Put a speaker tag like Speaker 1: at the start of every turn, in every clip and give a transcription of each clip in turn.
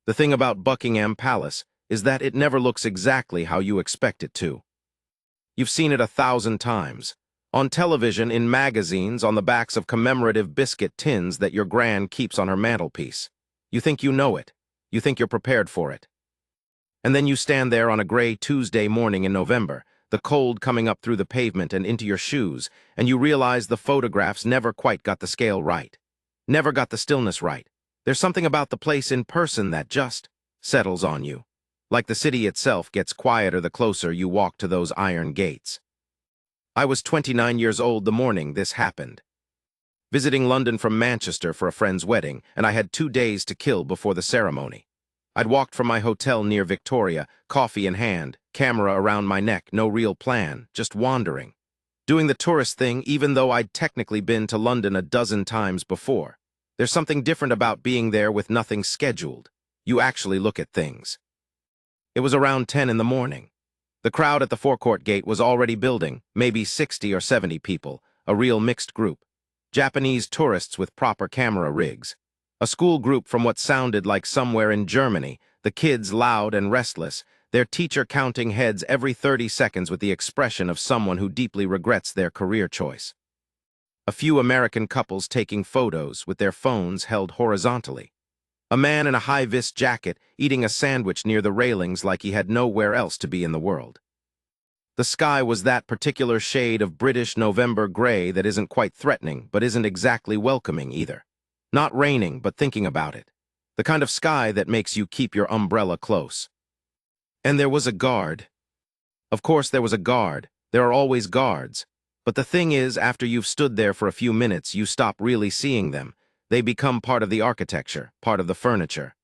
Speaker 1: The thing about Buckingham Palace is that it never looks exactly how you expect it to. You've seen it 1,000 times. On television, in magazines, on the backs of commemorative biscuit tins that your gran keeps on her mantelpiece. You think you know it. You think you're prepared for it. And then you stand there on a gray Tuesday morning in November, the cold coming up through the pavement and into your shoes, and you realize the photographs never quite got the scale right. Never got the stillness right. There's something about the place in person that just settles on you. Like the city itself gets quieter the closer you walk to those iron gates. I was 29 years old the morning this happened. Visiting London from Manchester for a friend's wedding, and I had 2 days to kill before the ceremony. I'd walked from my hotel near Victoria, coffee in hand, camera around my neck, no real plan, just wandering. Doing the tourist thing even though I'd technically been to London a dozen times before. There's something different about being there with nothing scheduled. You actually look at things. It was around 10 in the morning. The crowd at the forecourt gate was already building, maybe 60 or 70 people, a real mixed group. Japanese tourists with proper camera rigs. A school group from what sounded like somewhere in Germany, the kids loud and restless, their teacher counting heads every 30 seconds with the expression of someone who deeply regrets their career choice. A few American couples taking photos with their phones held horizontally. A man in a high-vis jacket eating a sandwich near the railings like he had nowhere else to be in the world. The sky was that particular shade of British November gray that isn't quite threatening, but isn't exactly welcoming either. Not raining, but thinking about it. The kind of sky that makes you keep your umbrella close. And there was a guard. Of course there was a guard. There are always guards. But the thing is, after you've stood there for a few minutes, you stop really seeing them. They become part of the architecture, part of the furniture.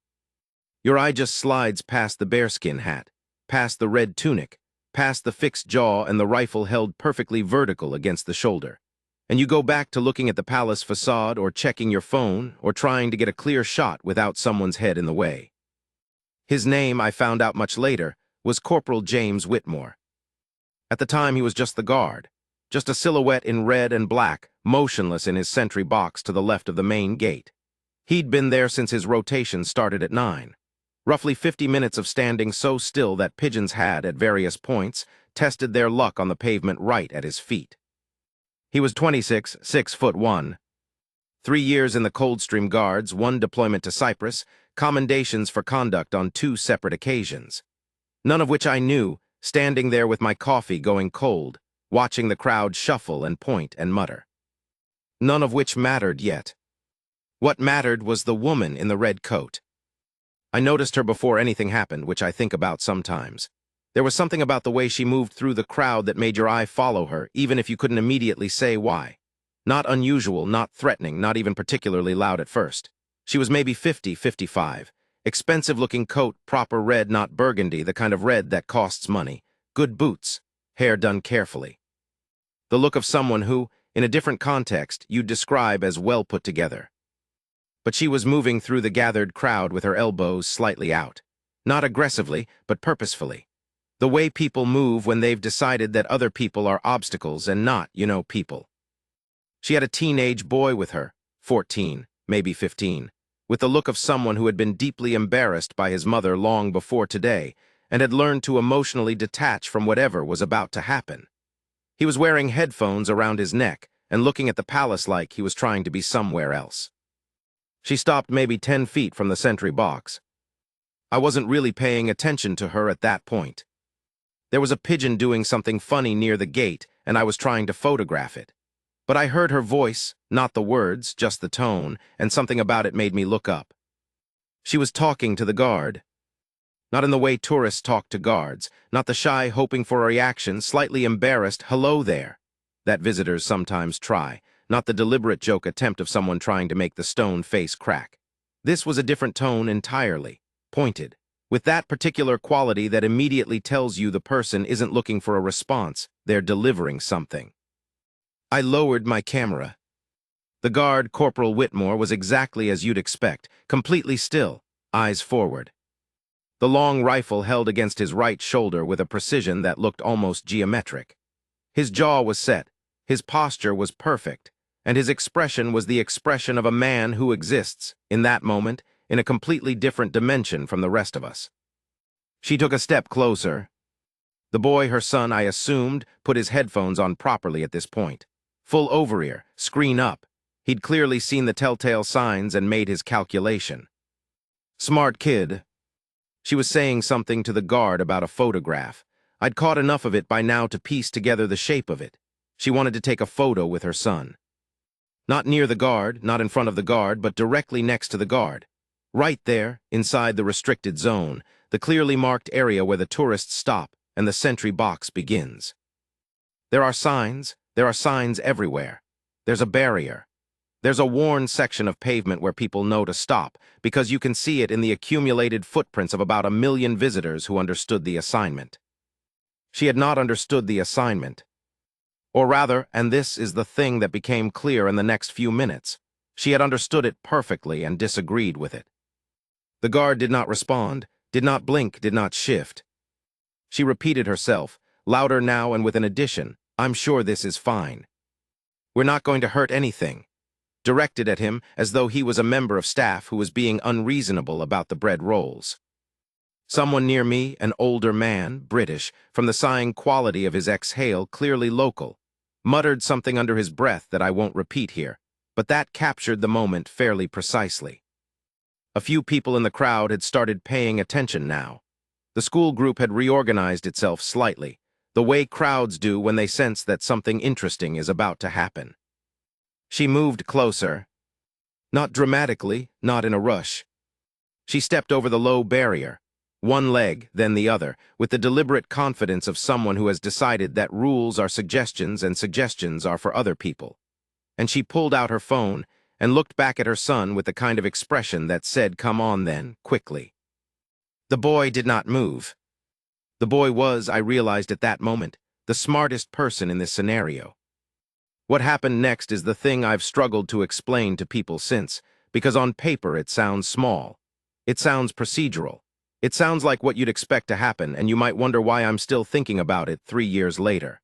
Speaker 1: Your eye just slides past the bearskin hat, past the red tunic, past the fixed jaw and the rifle held perfectly vertical against the shoulder. And you go back to looking at the palace facade or checking your phone or trying to get a clear shot without someone's head in the way. His name, I found out much later, was Corporal James Whitmore. At the time, he was just the guard, just a silhouette in red and black, motionless in his sentry box to the left of the main gate. He'd been there since his rotation started at 9. Roughly 50 minutes of standing so still that pigeons had, at various points, tested their luck on the pavement right at his feet. He was 26, 6'1". 3 years in the Coldstream Guards, 1 deployment to Cyprus, commendations for conduct on 2 separate occasions. None of which I knew, standing there with my coffee going cold, watching the crowd shuffle and point and mutter. None of which mattered yet. What mattered was the woman in the red coat. I noticed her before anything happened, which I think about sometimes. There was something about the way she moved through the crowd that made your eye follow her, even if you couldn't immediately say why. Not unusual, not threatening, not even particularly loud at first. She was maybe 50, 55. Expensive-looking coat, proper red, not burgundy, the kind of red that costs money. Good boots, hair done carefully. The look of someone who, in a different context, you'd describe as well put together. But she was moving through the gathered crowd with her elbows slightly out. Not aggressively, but purposefully. The way people move when they've decided that other people are obstacles and not, people. She had a teenage boy with her, 14, maybe 15, with the look of someone who had been deeply embarrassed by his mother long before today and had learned to emotionally detach from whatever was about to happen. He was wearing headphones around his neck and looking at the palace like he was trying to be somewhere else. She stopped maybe 10 feet from the sentry box. I wasn't really paying attention to her at that point. There was a pigeon doing something funny near the gate, and I was trying to photograph it. But I heard her voice, not the words, just the tone, and something about it made me look up. She was talking to the guard. Not in the way tourists talk to guards, not the shy, hoping for a reaction, slightly embarrassed, hello there, that visitors sometimes try, not the deliberate joke attempt of someone trying to make the stone face crack. This was a different tone entirely, pointed, with that particular quality that immediately tells you the person isn't looking for a response, they're delivering something. I lowered my camera. The guard, Corporal Whitmore, was exactly as you'd expect, completely still, eyes forward. The long rifle held against his right shoulder with a precision that looked almost geometric. His jaw was set, his posture was perfect, and his expression was the expression of a man who exists, in that moment, in a completely different dimension from the rest of us. She took a step closer. The boy, her son, I assumed, put his headphones on properly at this point. Full over-ear, screen up. He'd clearly seen the telltale signs and made his calculation. Smart kid. She was saying something to the guard about a photograph. I'd caught enough of it by now to piece together the shape of it. She wanted to take a photo with her son. Not near the guard, not in front of the guard, but directly next to the guard. Right there, inside the restricted zone, the clearly marked area where the tourists stop and the sentry box begins. There are signs everywhere. There's a barrier. There's a worn section of pavement where people know to stop, because you can see it in the accumulated footprints of about 1 million visitors who understood the assignment. She had not understood the assignment. Or rather, and this is the thing that became clear in the next few minutes, she had understood it perfectly and disagreed with it. The guard did not respond, did not blink, did not shift. She repeated herself, louder now and with an addition, I'm sure this is fine. We're not going to hurt anything. Directed at him as though he was a member of staff who was being unreasonable about the bread rolls. Someone near me, an older man, British, from the sighing quality of his exhale, clearly local, muttered something under his breath that I won't repeat here, but that captured the moment fairly precisely. A few people in the crowd had started paying attention now. The school group had reorganized itself slightly, the way crowds do when they sense that something interesting is about to happen. She moved closer. Not dramatically, not in a rush. She stepped over the low barrier, one leg, then the other, with the deliberate confidence of someone who has decided that rules are suggestions and suggestions are for other people. And she pulled out her phone and looked back at her son with the kind of expression that said, "Come on then, quickly." The boy did not move. The boy was, I realized at that moment, the smartest person in this scenario. What happened next is the thing I've struggled to explain to people since, because on paper it sounds small. It sounds procedural. It sounds like what you'd expect to happen, and you might wonder why I'm still thinking about it 3 years later.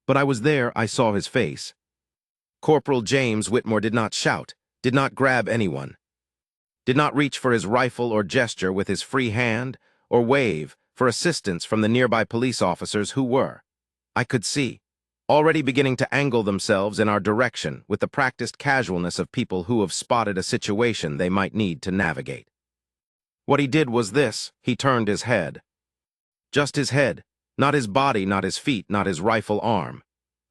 Speaker 1: But I was there, I saw his face. Corporal James Whitmore did not shout, did not grab anyone, did not reach for his rifle or gesture with his free hand, or wave for assistance from the nearby police officers who were, I could see, already beginning to angle themselves in our direction with the practiced casualness of people who have spotted a situation they might need to navigate. What he did was this: he turned his head. Just his head, not his body, not his feet, not his rifle arm.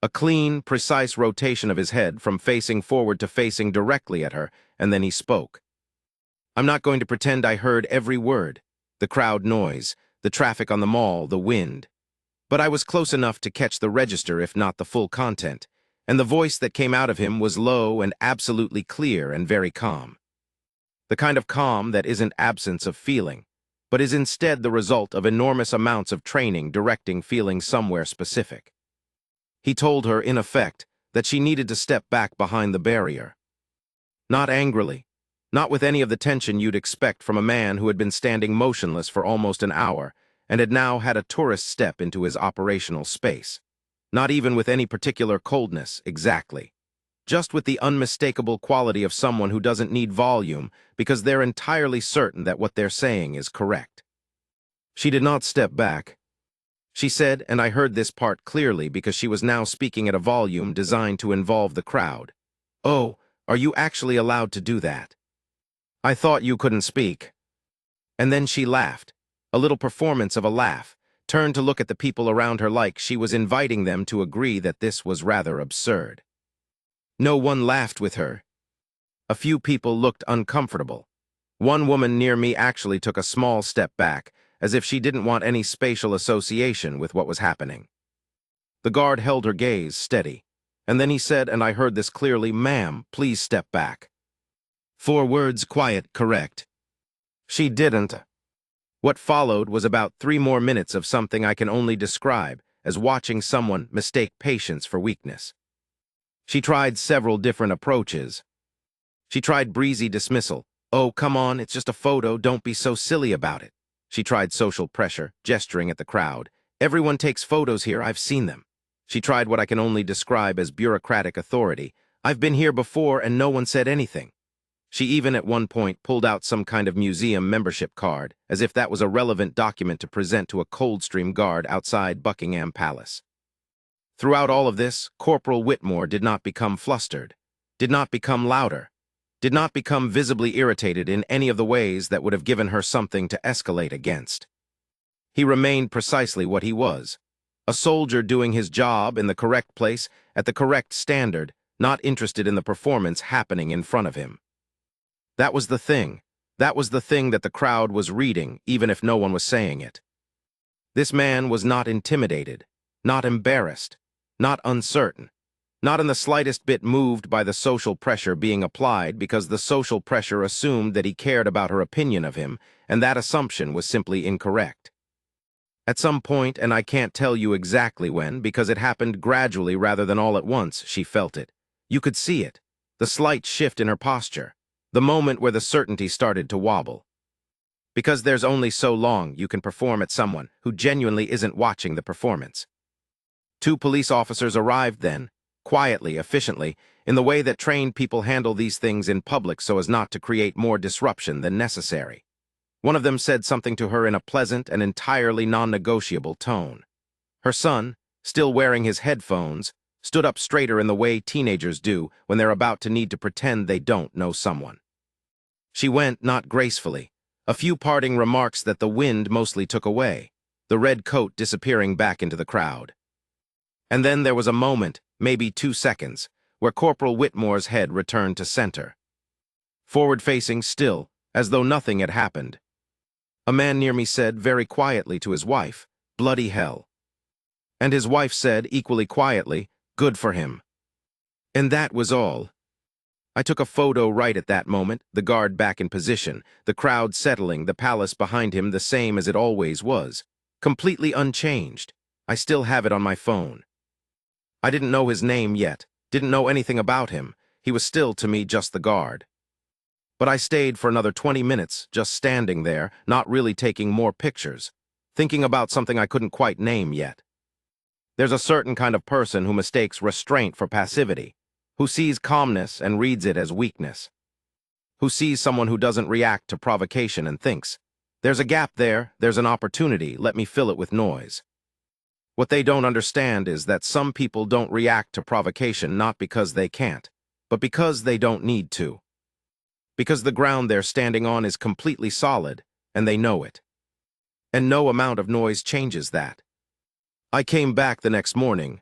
Speaker 1: A clean, precise rotation of his head from facing forward to facing directly at her, and then he spoke. I'm not going to pretend I heard every word, the crowd noise, the traffic on the mall, the wind. But I was close enough to catch the register, if not the full content, and the voice that came out of him was low and absolutely clear and very calm. The kind of calm that isn't absence of feeling, but is instead the result of enormous amounts of training directing feeling somewhere specific. He told her, in effect, that she needed to step back behind the barrier. Not angrily, not with any of the tension you'd expect from a man who had been standing motionless for almost an hour and had now had a tourist step into his operational space. Not even with any particular coldness, exactly. Just with the unmistakable quality of someone who doesn't need volume because they're entirely certain that what they're saying is correct. She did not step back. She said, and I heard this part clearly because she was now speaking at a volume designed to involve the crowd. "Oh, are you actually allowed to do that? I thought you couldn't speak." And then she laughed, a little performance of a laugh, turned to look at the people around her like she was inviting them to agree that this was rather absurd. No one laughed with her. A few people looked uncomfortable. One woman near me actually took a small step back, as if she didn't want any spatial association with what was happening. The guard held her gaze steady, and then he said, and I heard this clearly, "Ma'am, please step back." 4 words, quiet, correct. She didn't. What followed was about 3 more minutes of something I can only describe as watching someone mistake patience for weakness. She tried several different approaches. She tried breezy dismissal. "Oh, come on, it's just a photo, don't be so silly about it." She tried social pressure, gesturing at the crowd. "Everyone takes photos here, I've seen them." She tried what I can only describe as bureaucratic authority. "I've been here before and no one said anything." She even at one point pulled out some kind of museum membership card, as if that was a relevant document to present to a Coldstream guard outside Buckingham Palace. Throughout all of this, Corporal Whitmore did not become flustered, did not become louder, did not become visibly irritated in any of the ways that would have given her something to escalate against. He remained precisely what he was, a soldier doing his job in the correct place at the correct standard, not interested in the performance happening in front of him. That was the thing. That was the thing that the crowd was reading, even if no one was saying it. This man was not intimidated, not embarrassed, not uncertain, not in the slightest bit moved by the social pressure being applied, because the social pressure assumed that he cared about her opinion of him, and that assumption was simply incorrect. At some point, and I can't tell you exactly when, because it happened gradually rather than all at once, she felt it. You could see it, the slight shift in her posture, the moment where the certainty started to wobble. Because there's only so long you can perform at someone who genuinely isn't watching the performance. 2 police officers arrived then, quietly, efficiently, in the way that trained people handle these things in public so as not to create more disruption than necessary. One of them said something to her in a pleasant and entirely non-negotiable tone. Her son, still wearing his headphones, stood up straighter in the way teenagers do when they're about to need to pretend they don't know someone. She went, not gracefully, a few parting remarks that the wind mostly took away, the red coat disappearing back into the crowd. And then there was a moment, maybe 2 seconds, where Corporal Whitmore's head returned to center. Forward-facing still, as though nothing had happened. A man near me said very quietly to his wife, "Bloody hell." And his wife said equally quietly, "Good for him." And that was all. I took a photo right at that moment, the guard back in position, the crowd settling, the palace behind him the same as it always was, completely unchanged. I still have it on my phone. I didn't know his name yet, didn't know anything about him. He was still to me just the guard. But I stayed for another 20 minutes, just standing there, not really taking more pictures, thinking about something I couldn't quite name yet. There's a certain kind of person who mistakes restraint for passivity, who sees calmness and reads it as weakness, who sees someone who doesn't react to provocation and thinks, "There's a gap there, there's an opportunity, let me fill it with noise." What they don't understand is that some people don't react to provocation not because they can't, but because they don't need to. Because the ground they're standing on is completely solid, and they know it. And no amount of noise changes that. I came back the next morning.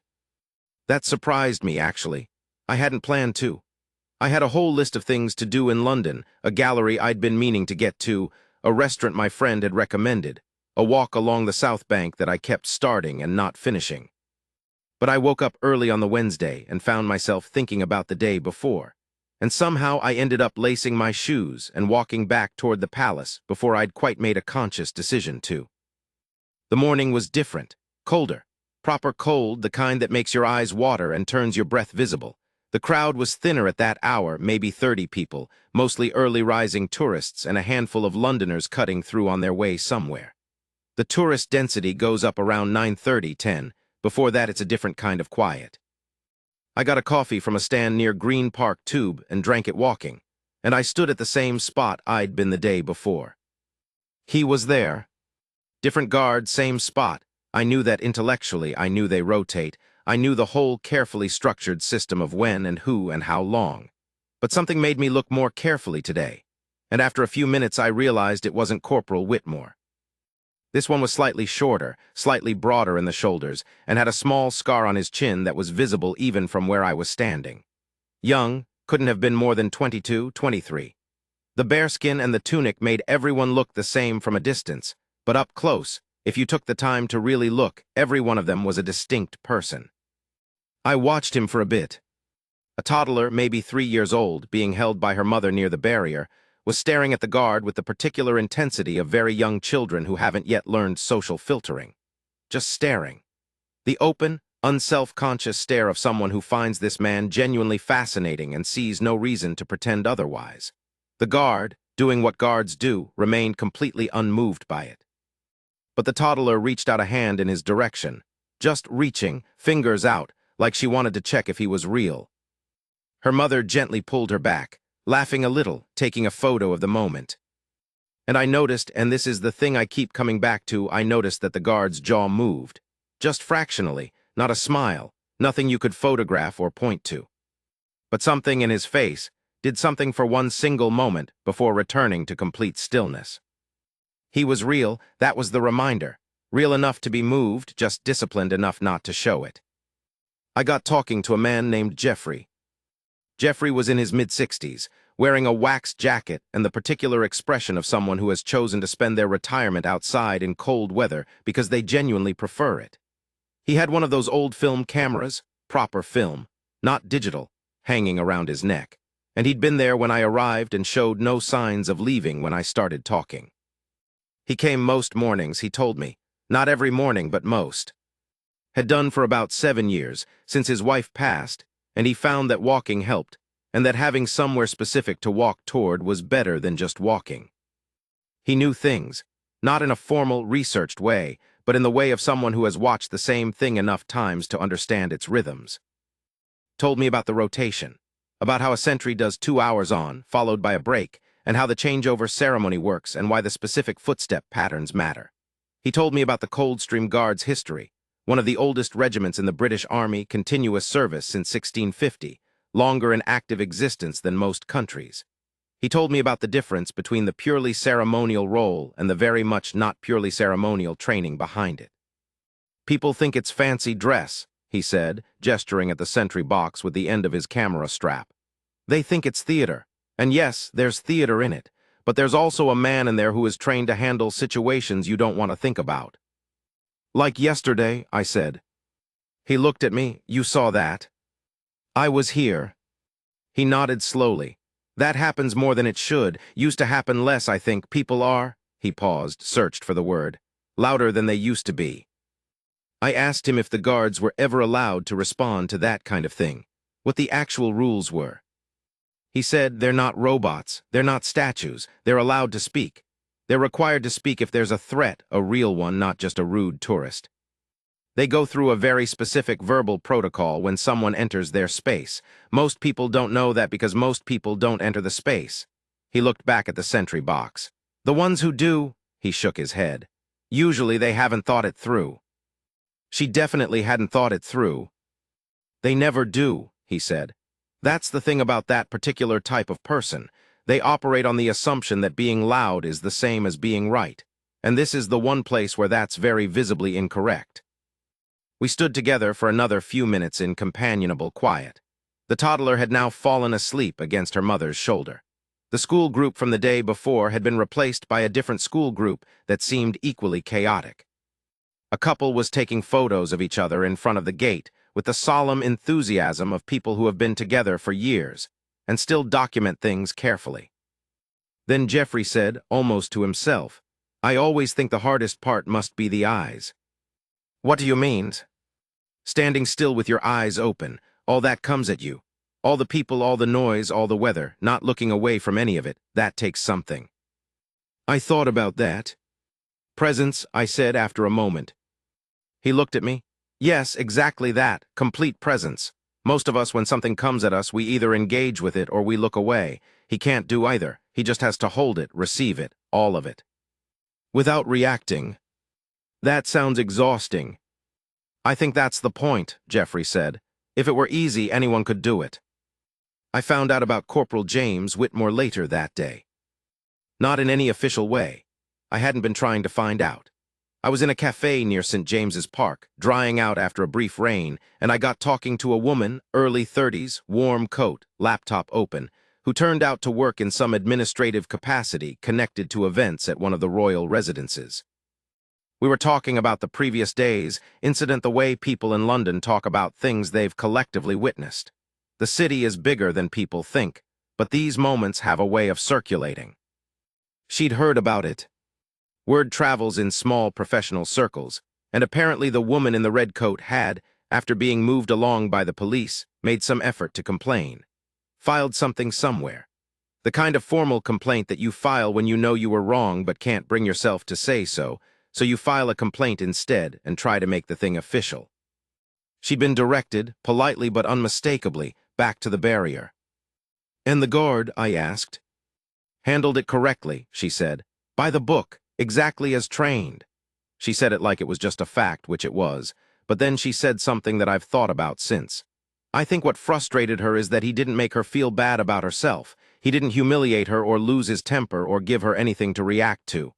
Speaker 1: That surprised me, actually. I hadn't planned to. I had a whole list of things to do in London, a gallery I'd been meaning to get to, a restaurant my friend had recommended, a walk along the South Bank that I kept starting and not finishing. But I woke up early on the Wednesday and found myself thinking about the day before, and somehow I ended up lacing my shoes and walking back toward the palace before I'd quite made a conscious decision to. The morning was different, colder, proper cold, the kind that makes your eyes water and turns your breath visible. The crowd was thinner at that hour, maybe 30 people, mostly early-rising tourists and a handful of Londoners cutting through on their way somewhere. The tourist density goes up around 9:30, 10. Before that, it's a different kind of quiet. I got a coffee from a stand near Green Park Tube and drank it walking, and I stood at the same spot I'd been the day before. He was there. Different guard, same spot. I knew that intellectually, I knew they rotate. I knew the whole carefully structured system of when and who and how long. But something made me look more carefully today, and after a few minutes I realized it wasn't Corporal Whitmore. This one was slightly shorter, slightly broader in the shoulders, and had a small scar on his chin that was visible even from where I was standing. Young, couldn't have been more than 22, 23. The bearskin and the tunic made everyone look the same from a distance, but up close, if you took the time to really look, every one of them was a distinct person. I watched him for a bit. A toddler, maybe 3 years old, being held by her mother near the barrier, was staring at the guard with the particular intensity of very young children who haven't yet learned social filtering. Just staring. The open, unself-conscious stare of someone who finds this man genuinely fascinating and sees no reason to pretend otherwise. The guard, doing what guards do, remained completely unmoved by it. But the toddler reached out a hand in his direction, just reaching, fingers out, like she wanted to check if he was real. Her mother gently pulled her back, laughing a little, taking a photo of the moment. And I noticed, and this is the thing I keep coming back to, I noticed that the guard's jaw moved. Just fractionally, not a smile, nothing you could photograph or point to. But something in his face did something for one single moment before returning to complete stillness. He was real, that was the reminder. Real enough to be moved, just disciplined enough not to show it. I got talking to a man named Jeffrey. Jeffrey was in his mid-60s, wearing a waxed jacket and the particular expression of someone who has chosen to spend their retirement outside in cold weather because they genuinely prefer it. He had one of those old film cameras, proper film, not digital, hanging around his neck, and he'd been there when I arrived and showed no signs of leaving when I started talking. He came most mornings, he told me, not every morning but most. Had done for about 7 years, since his wife passed, and he found that walking helped, and that having somewhere specific to walk toward was better than just walking. He knew things, not in a formal, researched way, but in the way of someone who has watched the same thing enough times to understand its rhythms. Told me about the rotation, about how a sentry does 2 hours on, followed by a break, and how the changeover ceremony works and why the specific footstep patterns matter. He told me about the Coldstream Guards' history, one of the oldest regiments in the British Army, continuous service since 1650, longer in active existence than most countries. He told me about the difference between the purely ceremonial role and the very much not purely ceremonial training behind it. People think it's fancy dress, he said, gesturing at the sentry box with the end of his camera strap. They think it's theater, and yes, there's theater in it, but there's also a man in there who is trained to handle situations you don't want to think about. Like yesterday, I said. He looked at me. You saw that? I was here. He nodded slowly. That happens more than it should. Used to happen less, I think. People are, he paused, searched for the word, louder than they used to be. I asked him if the guards were ever allowed to respond to that kind of thing, what the actual rules were. He said they're not robots, they're not statues, they're allowed to speak. They're required to speak if there's a threat, a real one, not just a rude tourist. They go through a very specific verbal protocol when someone enters their space. Most people don't know that because most people don't enter the space. He looked back at the sentry box. The ones who do, he shook his head. Usually they haven't thought it through. She definitely hadn't thought it through. They never do, he said. That's the thing about that particular type of person. They operate on the assumption that being loud is the same as being right, and this is the one place where that's very visibly incorrect. We stood together for another few minutes in companionable quiet. The toddler had now fallen asleep against her mother's shoulder. The school group from the day before had been replaced by a different school group that seemed equally chaotic. A couple was taking photos of each other in front of the gate with the solemn enthusiasm of people who have been together for years and still document things carefully. Then Jeffrey said, almost to himself, I always think the hardest part must be the eyes. What do you mean? Standing still with your eyes open, all that comes at you. All the people, all the noise, all the weather, not looking away from any of it, that takes something. I thought about that. Presence, I said after a moment. He looked at me. Yes, exactly that, complete presence. Most of us, when something comes at us, we either engage with it or we look away. He can't do either. He just has to hold it, receive it, all of it. Without reacting. That sounds exhausting. I think that's the point, Jeffrey said. If it were easy, anyone could do it. I found out about Corporal James Whitmore later that day. Not in any official way. I hadn't been trying to find out. I was in a cafe near St. James's Park, drying out after a brief rain, and I got talking to a woman, early 30s, warm coat, laptop open, who turned out to work in some administrative capacity connected to events at one of the royal residences. We were talking about the previous day's incident, the way people in London talk about things they've collectively witnessed. The city is bigger than people think, but these moments have a way of circulating. She'd heard about it. Word travels in small professional circles, and apparently the woman in the red coat had, after being moved along by the police, made some effort to complain. Filed something somewhere. The kind of formal complaint that you file when you know you were wrong but can't bring yourself to say so you file a complaint instead and try to make the thing official. She'd been directed, politely but unmistakably, back to the barrier. And the guard, I asked. Handled it correctly, she said. By the book, exactly as trained. She said it like it was just a fact, which it was, but then she said something that I've thought about since. I think what frustrated her is that he didn't make her feel bad about herself. He didn't humiliate her or lose his temper or give her anything to react to.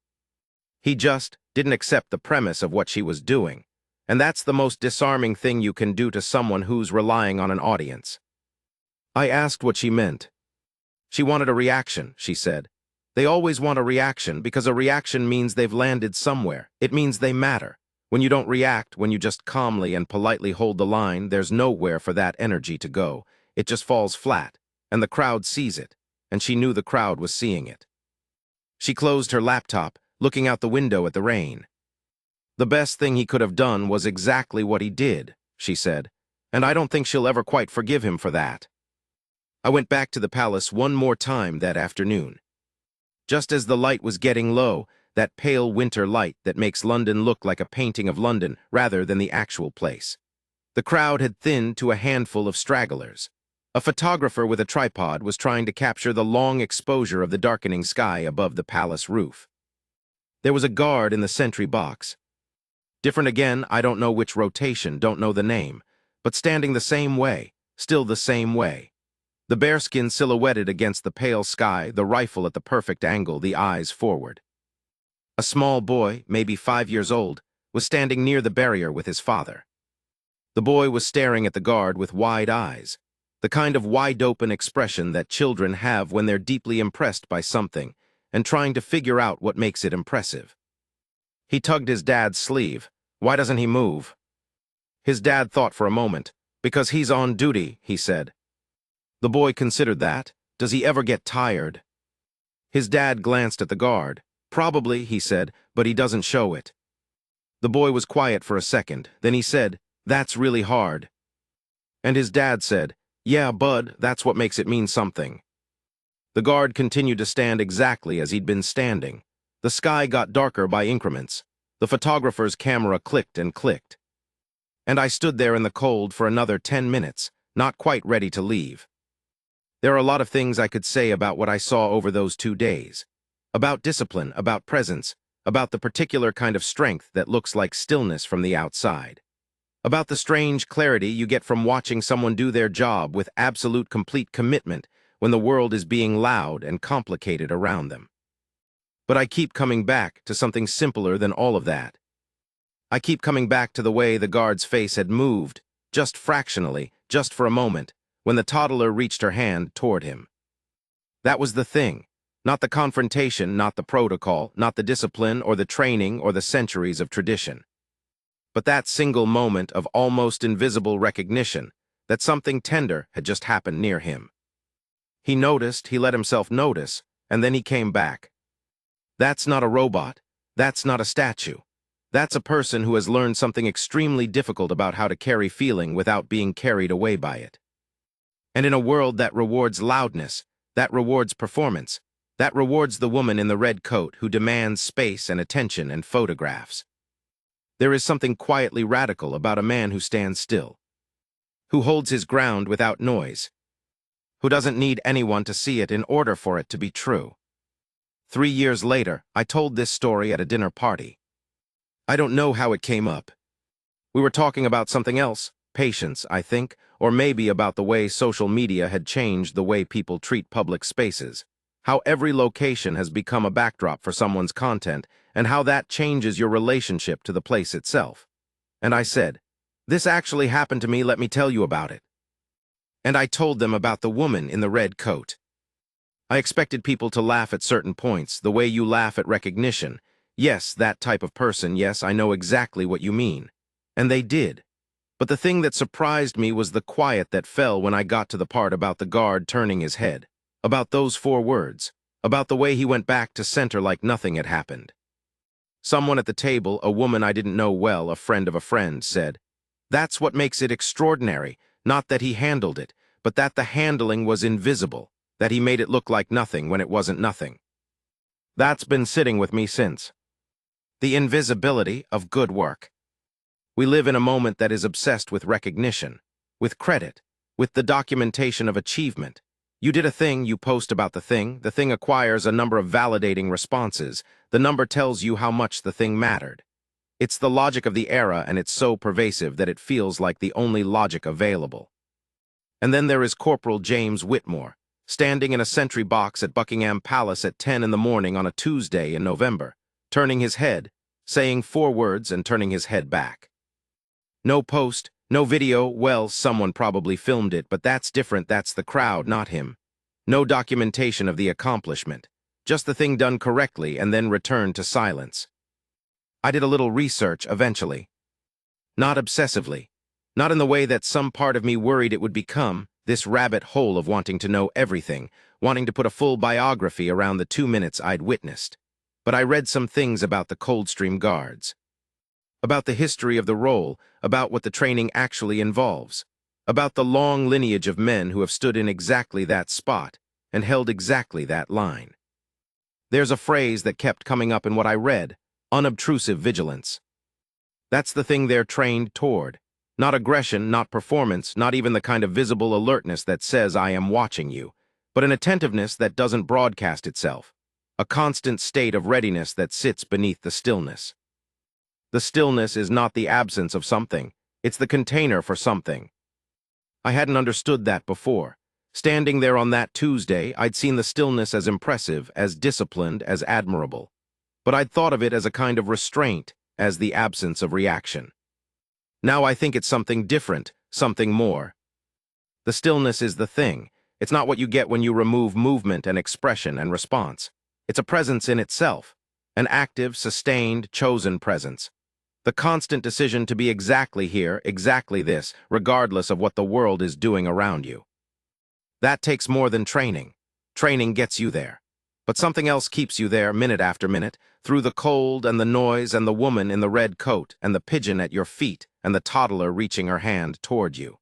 Speaker 1: He just didn't accept the premise of what she was doing. And that's the most disarming thing you can do to someone who's relying on an audience. I asked what she meant. She wanted a reaction, she said. They always want a reaction because a reaction means they've landed somewhere. It means they matter. When you don't react, when you just calmly and politely hold the line, there's nowhere for that energy to go. It just falls flat, and the crowd sees it, and she knew the crowd was seeing it. She closed her laptop, looking out the window at the rain. The best thing he could have done was exactly what he did, she said, and I don't think she'll ever quite forgive him for that. I went back to the palace one more time that afternoon. Just as the light was getting low, that pale winter light that makes London look like a painting of London rather than the actual place. The crowd had thinned to a handful of stragglers. A photographer with a tripod was trying to capture the long exposure of the darkening sky above the palace roof. There was a guard in the sentry box. Different again, I don't know which rotation, don't know the name, but standing the same way, still the same way. The bearskin silhouetted against the pale sky, the rifle at the perfect angle, the eyes forward. A small boy, maybe 5 years old, was standing near the barrier with his father. The boy was staring at the guard with wide eyes, the kind of wide-open expression that children have when they're deeply impressed by something and trying to figure out what makes it impressive. He tugged his dad's sleeve. Why doesn't he move? His dad thought for a moment. Because he's on duty, he said. The boy considered that. Does he ever get tired? His dad glanced at the guard. Probably, he said, but he doesn't show it. The boy was quiet for a second. Then he said, "That's really hard." And his dad said, "Yeah, bud, that's what makes it mean something." The guard continued to stand exactly as he'd been standing. The sky got darker by increments. The photographer's camera clicked and clicked. And I stood there in the cold for another 10 minutes, not quite ready to leave. There are a lot of things I could say about what I saw over those 2 days. About discipline, about presence, about the particular kind of strength that looks like stillness from the outside. About the strange clarity you get from watching someone do their job with absolute complete commitment when the world is being loud and complicated around them. But I keep coming back to something simpler than all of that. I keep coming back to the way the guard's face had moved, just fractionally, just for a moment, when the toddler reached her hand toward him. That was the thing. Not the confrontation, not the protocol, not the discipline or the training or the centuries of tradition. But that single moment of almost invisible recognition that something tender had just happened near him. He noticed, he let himself notice, and then he came back. That's not a robot. That's not a statue. That's a person who has learned something extremely difficult about how to carry feeling without being carried away by it. And in a world that rewards loudness, that rewards performance, that rewards the woman in the red coat who demands space and attention and photographs. There is something quietly radical about a man who stands still, who holds his ground without noise, who doesn't need anyone to see it in order for it to be true. 3 years later, I told this story at a dinner party. I don't know how it came up. We were talking about something else, patience, I think, or maybe about the way social media had changed the way people treat public spaces. How every location has become a backdrop for someone's content, and how that changes your relationship to the place itself. And I said, "This actually happened to me, let me tell you about it." And I told them about the woman in the red coat. I expected people to laugh at certain points, the way you laugh at recognition. Yes, that type of person, yes, I know exactly what you mean. And they did. But the thing that surprised me was the quiet that fell when I got to the part about the guard turning his head. About those 4 words, about the way he went back to center like nothing had happened. Someone at the table, a woman I didn't know well, a friend of a friend, said, "That's what makes it extraordinary, not that he handled it, but that the handling was invisible, that he made it look like nothing when it wasn't nothing." That's been sitting with me since. The invisibility of good work. We live in a moment that is obsessed with recognition, with credit, with the documentation of achievement. You did a thing, you post about the thing acquires a number of validating responses, the number tells you how much the thing mattered. It's the logic of the era, and it's so pervasive that it feels like the only logic available. And then there is Corporal James Whitmore, standing in a sentry box at Buckingham Palace at 10 in the morning on a Tuesday in November, turning his head, saying 4 words and turning his head back. No post, no video, well, someone probably filmed it, but that's different, that's the crowd, not him. No documentation of the accomplishment, just the thing done correctly and then returned to silence. I did a little research eventually. Not obsessively. Not in the way that some part of me worried it would become, this rabbit hole of wanting to know everything, wanting to put a full biography around the 2 minutes I'd witnessed. But I read some things about the Coldstream Guards. About the history of the role, about what the training actually involves. About the long lineage of men who have stood in exactly that spot and held exactly that line. There's a phrase that kept coming up in what I read, unobtrusive vigilance. That's the thing they're trained toward. Not aggression, not performance, not even the kind of visible alertness that says I am watching you, but an attentiveness that doesn't broadcast itself. A constant state of readiness that sits beneath the stillness. The stillness is not the absence of something, it's the container for something. I hadn't understood that before. Standing there on that Tuesday, I'd seen the stillness as impressive, as disciplined, as admirable. But I'd thought of it as a kind of restraint, as the absence of reaction. Now I think it's something different, something more. The stillness is the thing. It's not what you get when you remove movement and expression and response. It's a presence in itself, an active, sustained, chosen presence. The constant decision to be exactly here, exactly this, regardless of what the world is doing around you. That takes more than training. Training gets you there. But something else keeps you there minute after minute, through the cold and the noise and the woman in the red coat and the pigeon at your feet and the toddler reaching her hand toward you.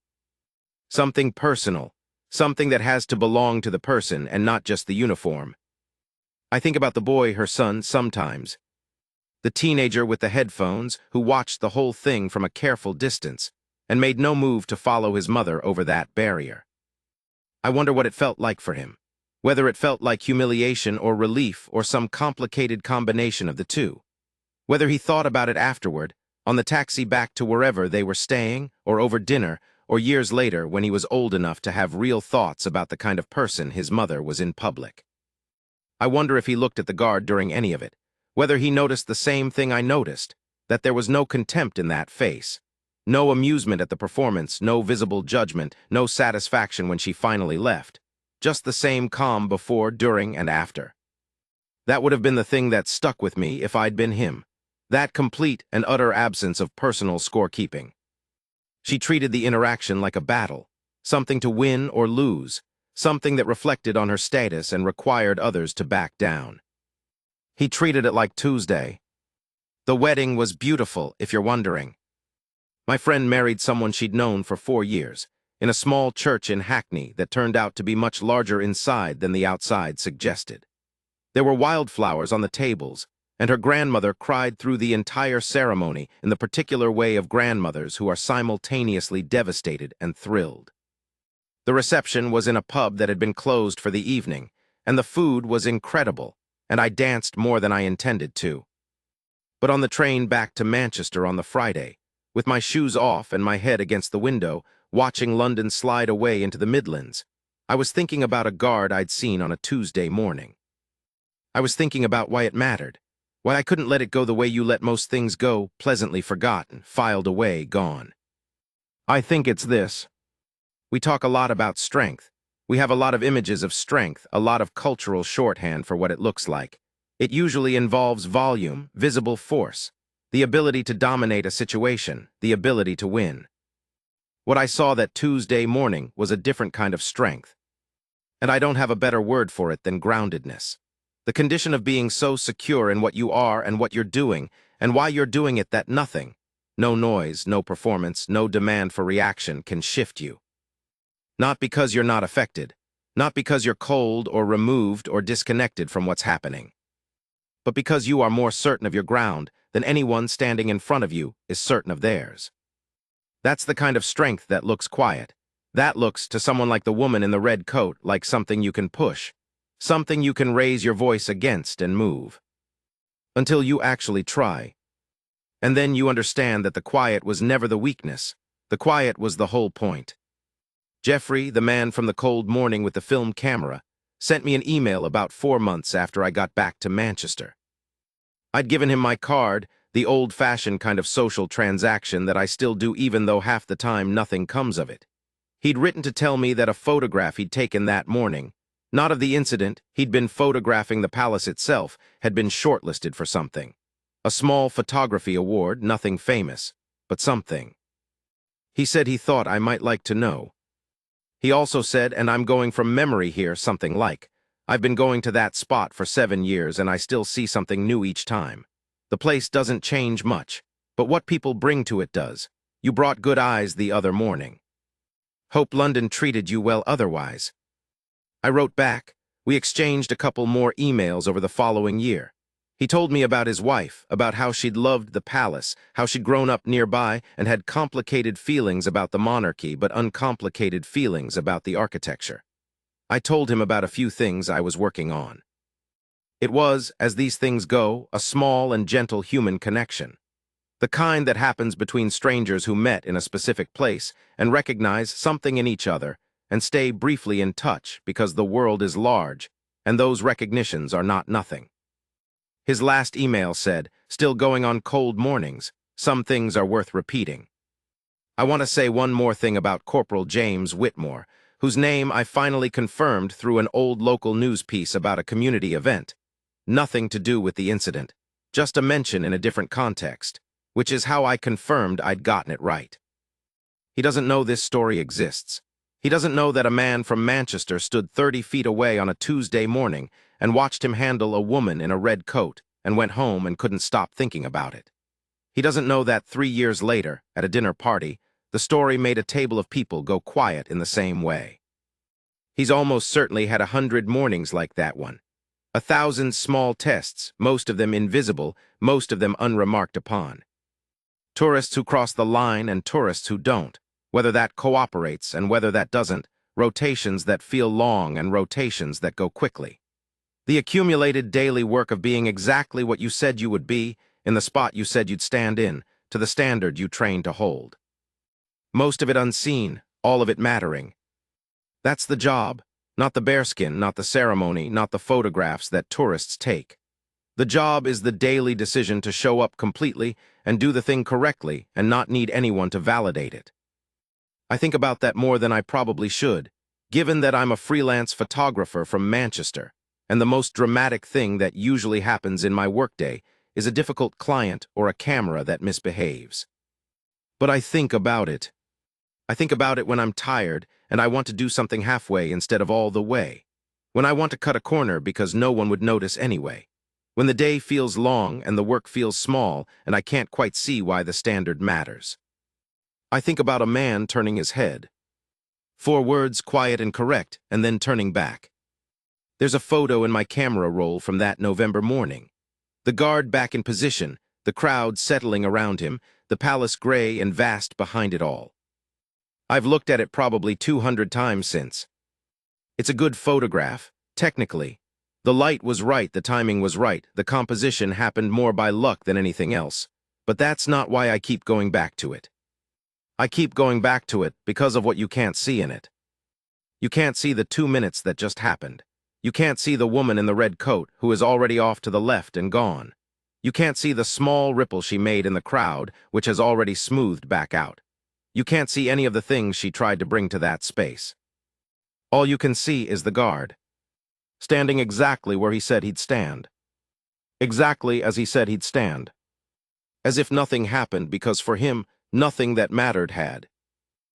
Speaker 1: Something personal, something that has to belong to the person and not just the uniform. I think about the boy, her son, sometimes. The teenager with the headphones who watched the whole thing from a careful distance and made no move to follow his mother over that barrier. I wonder what it felt like for him. Whether it felt like humiliation or relief or some complicated combination of the two. Whether he thought about it afterward, on the taxi back to wherever they were staying, or over dinner, or years later when he was old enough to have real thoughts about the kind of person his mother was in public. I wonder if he looked at the guard during any of it, whether he noticed the same thing I noticed, that there was no contempt in that face, no amusement at the performance, no visible judgment, no satisfaction when she finally left. Just the same calm before, during, and after. That would have been the thing that stuck with me if I'd been him. That complete and utter absence of personal scorekeeping. She treated the interaction like a battle, something to win or lose, something that reflected on her status and required others to back down. He treated it like Tuesday. The wedding was beautiful, if you're wondering. My friend married someone she'd known for 4 years. In a small church in Hackney that turned out to be much larger inside than the outside suggested. There were wildflowers on the tables, and her grandmother cried through the entire ceremony in the particular way of grandmothers who are simultaneously devastated and thrilled. The reception was in a pub that had been closed for the evening, and the food was incredible, and I danced more than I intended to. But on the train back to Manchester on the Friday, with my shoes off and my head against the window, watching London slide away into the Midlands, I was thinking about a guard I'd seen on a Tuesday morning. I was thinking about why it mattered, why I couldn't let it go the way you let most things go, pleasantly forgotten, filed away, gone. I think it's this. We talk a lot about strength. We have a lot of images of strength, a lot of cultural shorthand for what it looks like. It usually involves volume, visible force, the ability to dominate a situation, the ability to win. What I saw that Tuesday morning was a different kind of strength. And I don't have a better word for it than groundedness. The condition of being so secure in what you are and what you're doing, and why you're doing it that nothing, no noise, no performance, no demand for reaction can shift you. Not because you're not affected, not because you're cold or removed or disconnected from what's happening, but because you are more certain of your ground than anyone standing in front of you is certain of theirs. That's the kind of strength that looks quiet. That looks, to someone like the woman in the red coat, like something you can push, something you can raise your voice against and move. Until you actually try. And then you understand that the quiet was never the weakness. The quiet was the whole point. Jeffrey, the man from the cold morning with the film camera, sent me an email about 4 months after I got back to Manchester. I'd given him my card, the old-fashioned kind of social transaction that I still do even though half the time nothing comes of it. He'd written to tell me that a photograph he'd taken that morning, not of the incident, he'd been photographing the palace itself, had been shortlisted for something. A small photography award, nothing famous, but something. He said he thought I might like to know. He also said, and I'm going from memory here, something like, I've been going to that spot for 7 years and I still see something new each time. The place doesn't change much, but what people bring to it does. You brought good eyes the other morning. Hope London treated you well otherwise. I wrote back. We exchanged a couple more emails over the following year. He told me about his wife, about how she'd loved the palace, how she'd grown up nearby and had complicated feelings about the monarchy but uncomplicated feelings about the architecture. I told him about a few things I was working on. It was, as these things go, a small and gentle human connection. The kind that happens between strangers who met in a specific place and recognize something in each other and stay briefly in touch because the world is large and those recognitions are not nothing. His last email said, still going on cold mornings, some things are worth repeating. I want to say one more thing about Corporal James Whitmore, whose name I finally confirmed through an old local news piece about a community event. Nothing to do with the incident, just a mention in a different context, which is how I confirmed I'd gotten it right. He doesn't know this story exists. He doesn't know that a man from Manchester stood 30 feet away on a Tuesday morning and watched him handle a woman in a red coat and went home and couldn't stop thinking about it. He doesn't know that 3 years later, at a dinner party, the story made a table of people go quiet in the same way. He's almost certainly had 100 mornings like that one. 1,000 small tests, most of them invisible, most of them unremarked upon. Tourists who cross the line and tourists who don't, whether that cooperates and whether that doesn't, rotations that feel long and rotations that go quickly. The accumulated daily work of being exactly what you said you would be, in the spot you said you'd stand in, to the standard you trained to hold. Most of it unseen, all of it mattering. That's the job, not the bearskin, not the ceremony, not the photographs that tourists take. The job is the daily decision to show up completely and do the thing correctly and not need anyone to validate it. I think about that more than I probably should, given that I'm a freelance photographer from Manchester, and the most dramatic thing that usually happens in my workday is a difficult client or a camera that misbehaves. But I think about it. I think about it when I'm tired and I want to do something halfway instead of all the way. When I want to cut a corner because no one would notice anyway. When the day feels long and the work feels small and I can't quite see why the standard matters. I think about a man turning his head. 4 words, quiet and correct, and then turning back. There's a photo in my camera roll from that November morning. The guard back in position, the crowd settling around him, the palace gray and vast behind it all. I've looked at it probably 200 times since. It's a good photograph, technically. The light was right, the timing was right, the composition happened more by luck than anything else. But that's not why I keep going back to it. I keep going back to it because of what you can't see in it. You can't see the 2 minutes that just happened. You can't see the woman in the red coat who is already off to the left and gone. You can't see the small ripple she made in the crowd, which has already smoothed back out. You can't see any of the things she tried to bring to that space. All you can see is the guard, standing exactly where he said he'd stand. Exactly as he said he'd stand. As if nothing happened because for him, nothing that mattered had.